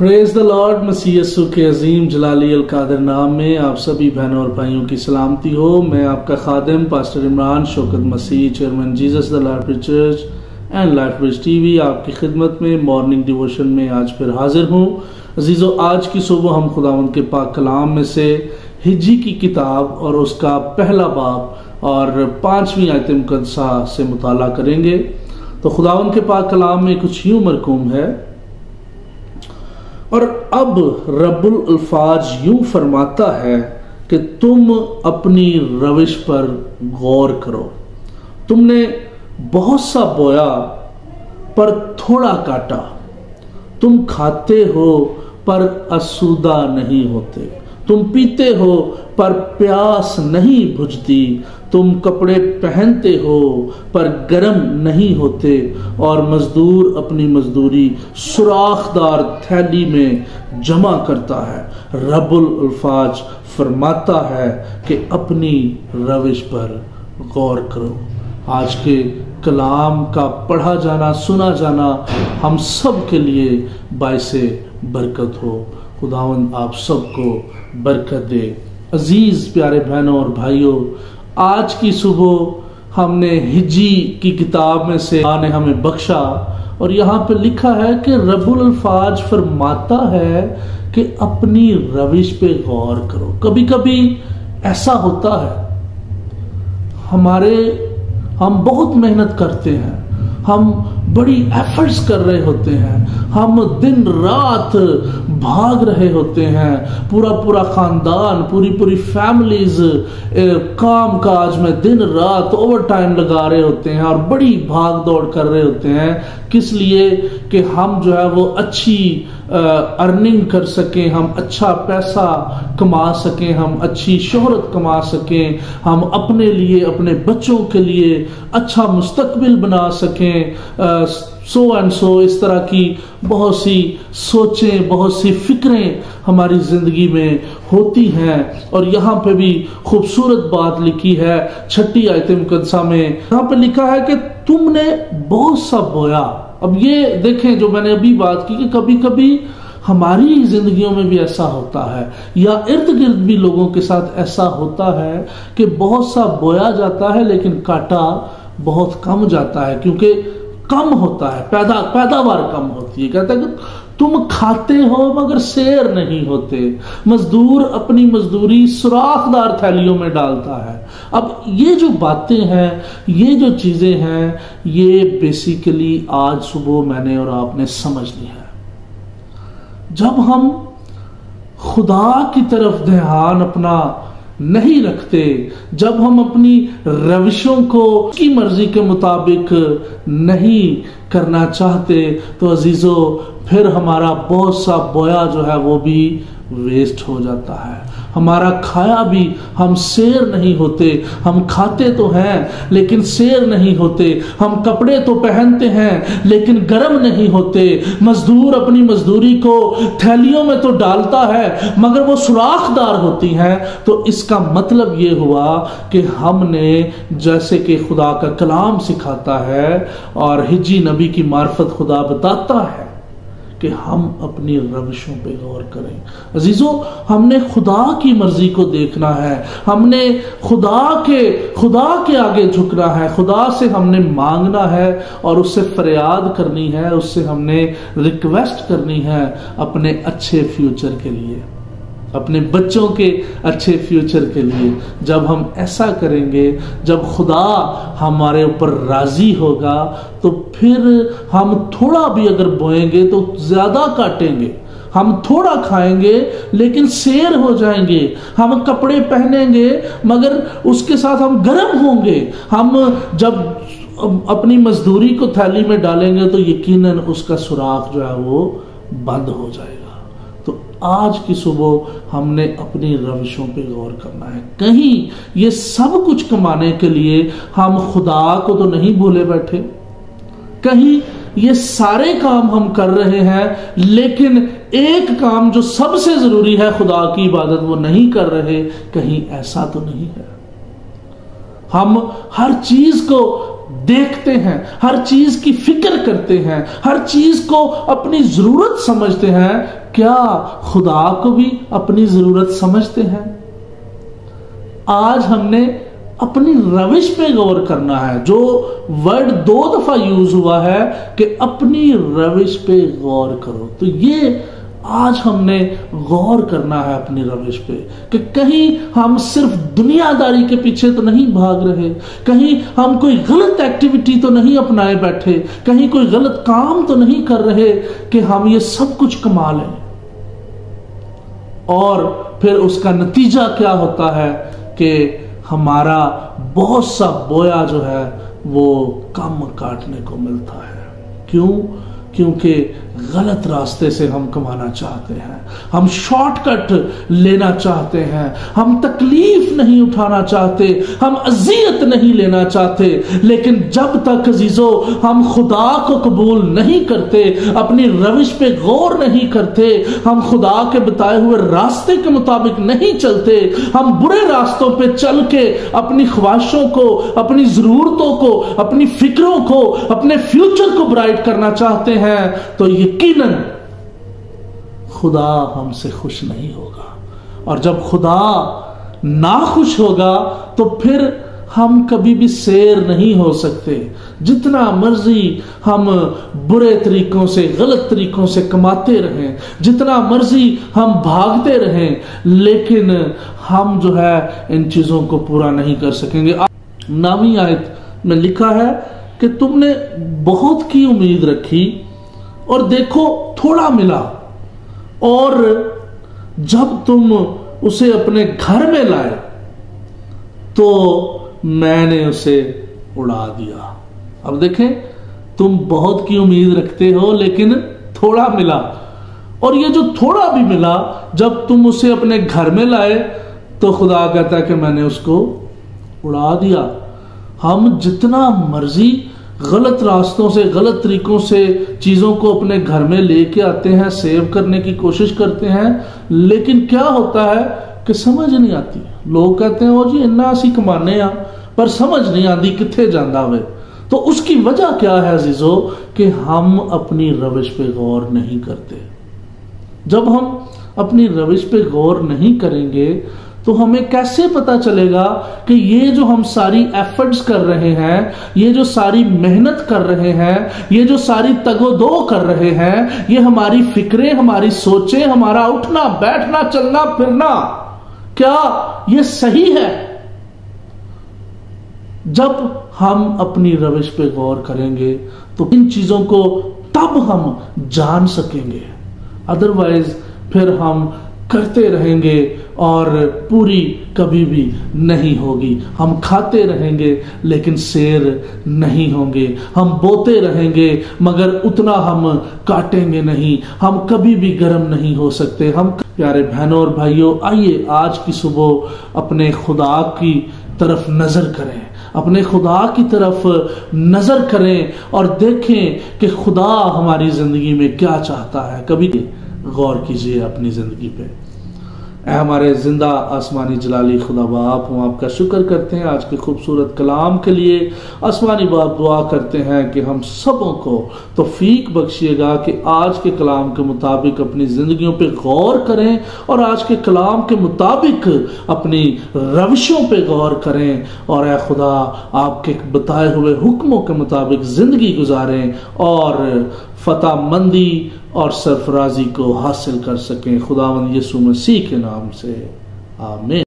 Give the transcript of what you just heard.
Praise the lord. मसीह यीशु के अजीम जलाली अल कादिर नाम में आप सभी बहनों और भाइयों की सलामती हो। मैं आपका खादिम pastor Imran Shaukat Masih, chairman Jesus the life church and life bridge TV, आपकी खिदमत में मॉर्निंग डिवोशन में आज फिर हाजिर हूँ। अजीजों, आज की सुबह हम खुदावंद के पाक कलाम में से हिज्जी की किताब और उसका पहला बाब और 5वीं आयत मुकद्दसा से मुताला करेंगे। तो खुदावंद के पाक कलाम में कुछ यूं मरकूम है, और अब रब्बुल अल्फाज यूं फरमाता है कि तुम अपनी रविश पर गौर करो। तुमने बहुत सा बोया पर थोड़ा काटा, तुम खाते हो पर आसूदा नहीं होते, तुम पीते हो पर प्यास नहीं बुझती, तुम कपड़े पहनते हो पर गर्म नहीं होते, और मजदूर अपनी मजदूरी सुराखदार थैली में जमा करता है। रब्बुल अल्फाज फरमाता है कि अपनी रविश पर गौर करो। आज के कलाम का पढ़ा जाना, सुना जाना हम सब के लिए बाइसे बरकत हो। खुदावंद आप सबको बरकत दे। अजीज प्यारे बहनों और भाइयों, आज की सुबह हमने हिज्जी की किताब में से ने हमें बख्शा, और यहाँ पे लिखा है कि रब्बुल अल्फाज फरमाता है कि अपनी रविश पे गौर करो। कभी कभी ऐसा होता है, हम बहुत मेहनत करते हैं, हम बड़ी एफर्ट्स कर रहे होते हैं, हम दिन रात भाग रहे होते हैं, पूरा खानदान, पूरी फैमिलीज काम काज में दिन रात ओवर टाइम लगा रहे होते हैं और बड़ी भाग दौड़ कर रहे होते हैं। किस लिए? कि हम जो है वो अच्छी अर्निंग कर सकें, हम अच्छा पैसा कमा सकें, हम अच्छी शोहरत कमा सकें, हम अपने लिए, अपने बच्चों के लिए अच्छा मुस्तकबिल बना सकें। सो एंड सो इस तरह की बहुत सी सोचें, बहुत सी फिक्रें हमारी जिंदगी में होती हैं। और यहाँ पे भी खूबसूरत बात लिखी है 6ठी आयत मुकद्दसा में। यहाँ पे लिखा है कि तुमने बहुत सा बोया। अब ये देखें, जो मैंने अभी बात की कि कभी कभी हमारी जिंदगियों में भी ऐसा होता है, या इर्द गिर्द भी लोगों के साथ ऐसा होता है कि बहुत सा बोया जाता है लेकिन काटा बहुत कम जाता है, क्योंकि कम होता है, पैदावार कम होती है। कहता है कि तुम खाते हो मगर शेर नहीं होते, मजदूर अपनी मजदूरी सुराखदार थैलियों में डालता है। अब ये जो बातें हैं, ये जो चीजें हैं, ये बेसिकली आज सुबह मैंने और आपने समझ ली है। जब हम खुदा की तरफ ध्यान अपना नहीं रखते, जब हम अपनी रविशों को उसकी मर्जी के मुताबिक नहीं करना चाहते, तो अजीजों फिर हमारा बहुत सा बोया जो है वो भी वेस्ट हो जाता है। हमारा खाया भी, हम शेर नहीं होते, हम खाते तो हैं लेकिन शेर नहीं होते, हम कपड़े तो पहनते हैं लेकिन गर्म नहीं होते। मजदूर अपनी मजदूरी को थैलियों में तो डालता है मगर वो सुराखदार होती हैं। तो इसका मतलब ये हुआ कि हमने, जैसे कि खुदा का कलाम सिखाता है और हिज्जी नबी की मार्फत खुदा बताता है कि हम अपनी रविशों पे गौर करें। अजीजों, हमने खुदा की मर्जी को देखना है, हमने खुदा के आगे झुकना है, खुदा से हमने मांगना है और उससे फरियाद करनी है, उससे हमने रिक्वेस्ट करनी है अपने अच्छे फ्यूचर के लिए, अपने बच्चों के अच्छे फ्यूचर के लिए। जब हम ऐसा करेंगे, जब खुदा हमारे ऊपर राजी होगा, तो फिर हम थोड़ा भी अगर बोएंगे तो ज्यादा काटेंगे, हम थोड़ा खाएंगे लेकिन शेर हो जाएंगे, हम कपड़े पहनेंगे मगर उसके साथ हम गर्म होंगे। हम जब अपनी मजदूरी को थैली में डालेंगे तो यकीनन उसका सुराख जो है वो बंद हो जाएगा। तो आज की सुबह हमने अपनी रविशों पे गौर करना है। कहीं ये सब कुछ कमाने के लिए हम खुदा को तो नहीं भूले बैठे, कहीं ये सारे काम हम कर रहे हैं लेकिन एक काम जो सबसे जरूरी है, खुदा की इबादत, वो नहीं कर रहे। कहीं ऐसा तो नहीं है? हम हर चीज को देखते हैं, हर चीज की फिक्र करते हैं, हर चीज को अपनी जरूरत समझते हैं, کیا خدا کو بھی اپنی ضرورت سمجھتے ہیں؟ آج ہم نے اپنی روش پہ غور کرنا ہے. جو ورڈ 2 دفعہ یوز ہوا ہے کہ اپنی روش پہ غور کرو، تو یہ آج ہم نے غور کرنا ہے اپنی روش پہ کہ کہیں ہم صرف دنیا داری کے پیچھے تو نہیں بھاگ رہے، کہیں ہم کوئی غلط ایکٹیویٹی تو نہیں اپنائے بیٹھے، کہیں کوئی غلط کام تو نہیں کر رہے کہ ہم یہ سب کچھ کما لیں. اور پھر اس کا نتیجہ کیا ہوتا ہے کہ ہمارا بہت سا بویا جو ہے وہ کم کاٹنے کو ملتا ہے. کیوں؟ کیونکہ غلط راستے سے ہم کمانا چاہتے ہیں، ہم شارٹ کٹ لینا چاہتے ہیں، ہم تکلیف نہیں اٹھانا چاہتے، ہم اذیت نہیں لینا چاہتے. لیکن جب تک عزیزو ہم خدا کو قبول نہیں کرتے، اپنی روش پہ غور نہیں کرتے، ہم خدا کے بتائے ہوئے راستے کے مطابق نہیں چلتے، ہم برے راستوں پہ چل کے اپنی خواہشوں کو، اپنی ضرورتوں کو، اپنی فکروں کو، اپنے فیوچر کو برائٹ کرنا چاہتے ہیں، تو یقیناً خدا ہم سے خوش نہیں ہوگا. اور جب خدا ناخوش ہوگا تو پھر ہم کبھی بھی سیر نہیں ہو سکتے. جتنا مرضی ہم برے طریقوں سے، غلط طریقوں سے کماتے رہیں، جتنا مرضی ہم بھاگتے رہیں، لیکن ہم جو ہے ان چیزوں کو پورا نہیں کر سکیں گے. 9ویں آیت میں لکھا ہے کہ تم نے بہت کی امید رکھی اور دیکھو تھوڑا ملا، اور جب تم اسے اپنے گھر میں لائے تو میں نے اسے اڑا دیا. اب دیکھیں، تم بہت کی امید رکھتے ہو لیکن تھوڑا ملا، اور یہ جو تھوڑا بھی ملا جب تم اسے اپنے گھر میں لائے تو خدا کہتا ہے کہ میں نے اس کو اڑا دیا. ہم جتنا مرضی غلط راستوں سے، غلط طریقوں سے چیزوں کو اپنے گھر میں لے کے آتے ہیں، سیو کرنے کی کوشش کرتے ہیں، لیکن کیا ہوتا ہے کہ سمجھ نہیں آتی. لوگ کہتے ہیں وہ جی اننا اسی کمانے ہاں، پر سمجھ نہیں آتی کتھے جاندہ ہوئے. تو اس کی وجہ کیا ہے عزیزو؟ کہ ہم اپنی روش پہ غور نہیں کرتے. جب ہم اپنی روش پہ غور نہیں کریں گے تو ہمیں کیسے پتا چلے گا کہ یہ جو ہم ساری ایفرٹس کر رہے ہیں، یہ جو ساری محنت کر رہے ہیں، یہ جو ساری تگ و دو کر رہے ہیں، یہ ہماری فکریں، ہماری سوچیں، ہمارا اٹھنا بیٹھنا چلنا پھرنا، کیا یہ صحیح ہے؟ جب ہم اپنی روش پہ غور کریں گے تو ان چیزوں کو تب ہم جان سکیں گے. ادروائز پھر ہم کرتے رہیں گے اور پوری کبھی بھی نہیں ہوگی. ہم کھاتے رہیں گے لیکن سیر نہیں ہوں گے، ہم بوتے رہیں گے مگر اتنا ہم کاٹیں گے نہیں، ہم کبھی بھی گرم نہیں ہو سکتے. ہم پیارے بہنوں اور بھائیوں، آئیے آج کی صبح اپنے خدا کی طرف نظر کریں، اپنے خدا کی طرف نظر کریں اور دیکھیں کہ خدا ہماری زندگی میں کیا چاہتا ہے. کبھی غور کیجئے اپنی زندگی پہ. اے ہمارے زندہ آسمانی جلالی خدا باپ، ہم آپ کا شکر کرتے ہیں آج کے خوبصورت کلام کے لیے. آسمانی باپ دعا کرتے ہیں کہ ہم سبوں کو توفیق بخشیے گا کہ آج کے کلام کے مطابق اپنی زندگیوں پہ غور کریں اور آج کے کلام کے مطابق اپنی روشوں پہ غور کریں، اور اے خدا آپ کے بتائے ہوئے حکموں کے مطابق زندگی گزاریں اور فتح مندی اور سرفرازی کو حاصل کر سکیں. خداوند یسوع مسیح کے نام سے آمین.